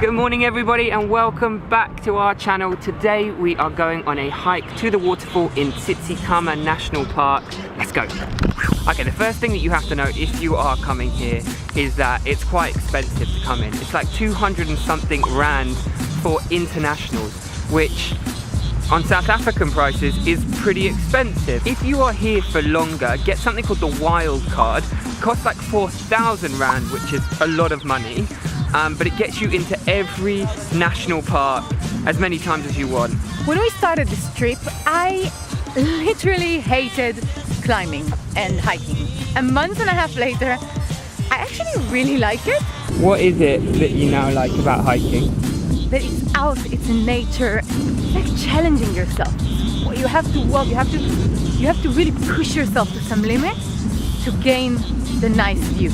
Good morning everybody and welcome back to our channel. Today we are going on a hike to the waterfall in Tsitsikama National Park. Let's go. Okay, the first thing that you have to know if you are coming here is that it's quite expensive to come in. It's like 200 and something rand for internationals, which on South African prices is pretty expensive. If you are here for longer, get something called the wild card. It costs like 4,000 rand, which is a lot of money. But it gets you into every national park as many times as you want. When we started this trip, I literally hated climbing and hiking. A month and a half later, I actually really like it. What is it that you now like about hiking? That it's out, it's in nature, it's like challenging yourself. You have to walk, you have to really push yourself to some limit to gain the nice view.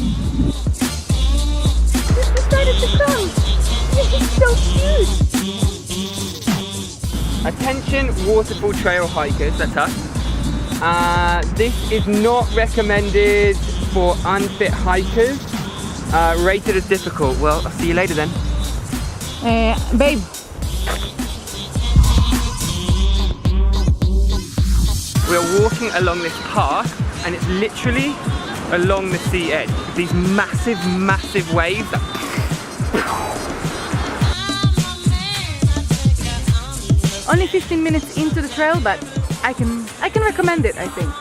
Decided to come. This is so cute. Attention waterfall trail hikers, that's us. This is not recommended for unfit hikers. Rated as difficult. Well, I'll see you later then. Babe. We're walking along this path and it's literally along the sea edge. These massive, massive waves that Only 15 minutes into the trail, but I can recommend it, I think.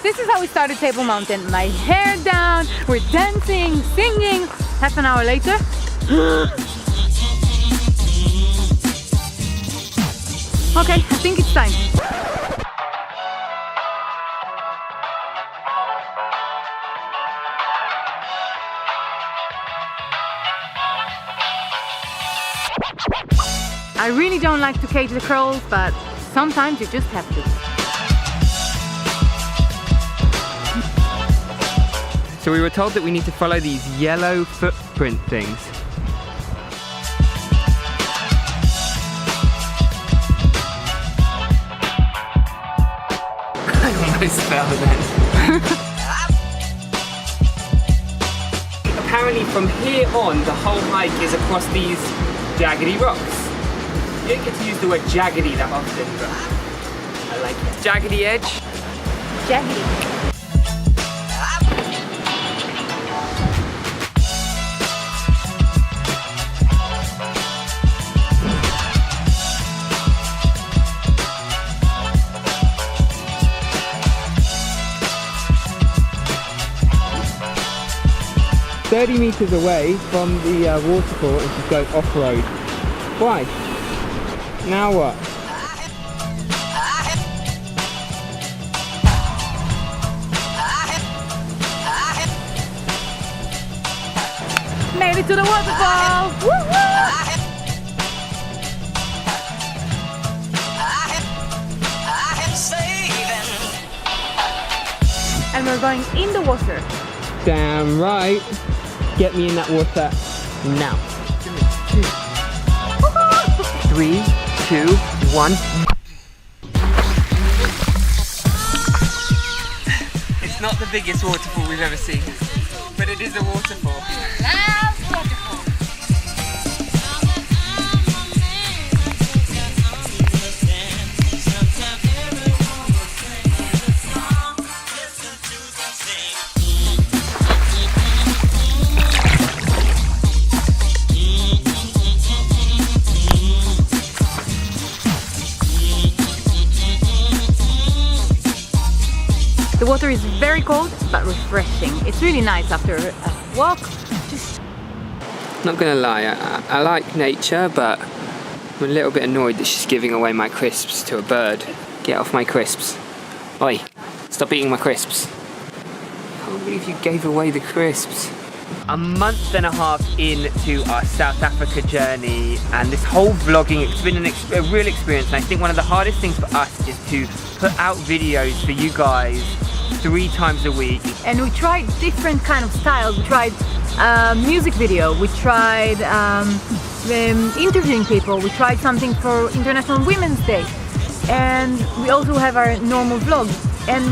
This is how we started Table Mountain. My hair down, we're dancing, singing. Half an hour later. Okay, I think it's time. I really don't like to cage the curls, but sometimes you just have to. So we were told that we need to follow these yellow footprint things. I almost fell then. Apparently from here on, the whole hike is across these jaggedy rocks. You don't get to use the word jaggedy that often, but I like it. Jaggedy edge. Jaggedy. 30 meters away from the waterfall and she's going off-road. Why? Now what? Made it to the waterfall! Woo-hoo! And we're going in the water. Damn right. Get me in that water now. 3, 2, 1. It's not the biggest waterfall we've ever seen, but it is a waterfall. Love waterfall. The water is very cold but refreshing. It's really nice after a walk. Not gonna lie, I like nature, but I'm a little bit annoyed that she's giving away my crisps to a bird. Get off my crisps. Oi, stop eating my crisps. I can't believe you gave away the crisps. A month and a half into our South Africa journey, and this whole vlogging, it's been a real experience, and I think one of the hardest things for us is to put out videos for you guys 3 times a week. And we tried different kind of styles. We tried music video, we tried interviewing people, we tried something for International Women's Day, and we also have our normal vlog. And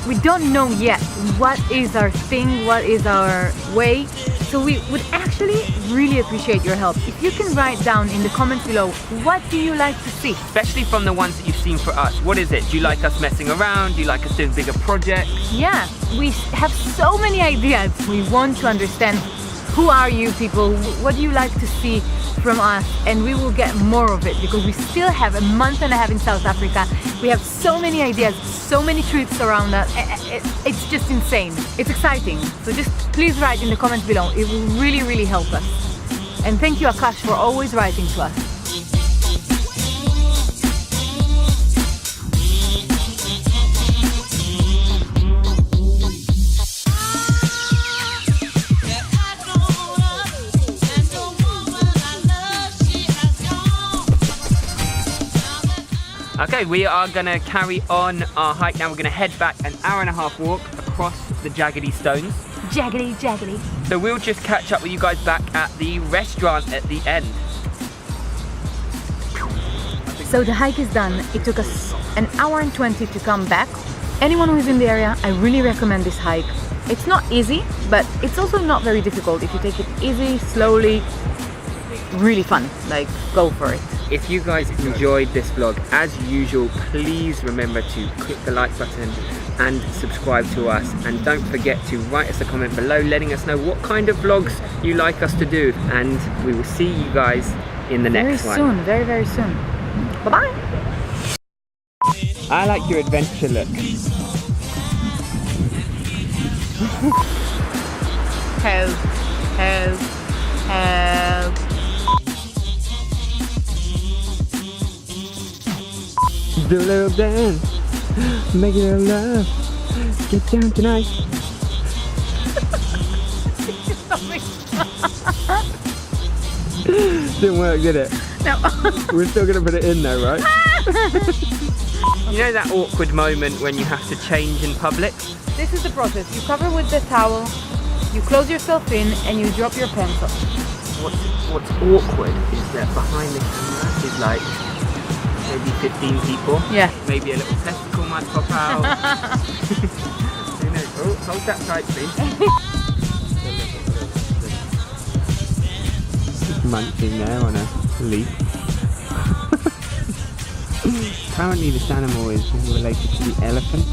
we don't know yet what is our thing, what is our way. So we would actually really appreciate your help. If you can write down in the comments below, what do you like to see? Especially from the ones that you've seen for us. What is it? Do you like us messing around? Do you like us doing bigger projects? Yeah, we have so many ideas. We want to understand who are you people, what do you like to see from us, and we will get more of it because we still have a month and a half in South Africa. We have so many ideas, so many trips around us. It's just insane. It's exciting. So just please write in the comments below. It will really, really help us. And thank you, Akash, for always writing to us. Okay, we are gonna carry on our hike now. We're gonna head back an hour-and-a-half walk across the jaggedy stones. Jaggedy, jaggedy. So we'll just catch up with you guys back at the restaurant at the end. So the hike is done. It took us an hour and 20 to come back. Anyone who is in the area, I really recommend this hike. It's not easy, but it's also not very difficult. If you take it easy, slowly, really fun. Like, go for it. If you guys enjoyed this vlog, as usual, please remember to click the like button and subscribe to us. And don't forget to write us a comment below letting us know what kind of vlogs you like us to do. And we will see you guys in the next one. Very soon, very, very soon. Bye-bye. I like your adventure look. Help, help, help. Do a little dance, make a little love, get down tonight. Didn't work, did it? No. We're still gonna put it in though, right? You know that awkward moment when you have to change in public? This is the process. You cover with the towel, you close yourself in, and you drop your pencil. What's awkward is that behind the camera is like maybe 15 people. Yeah. Maybe a little testicle might pop out. Who knows? Oh, hold that tight, please. Munching there on a leaf. Apparently this animal is related to the elephant.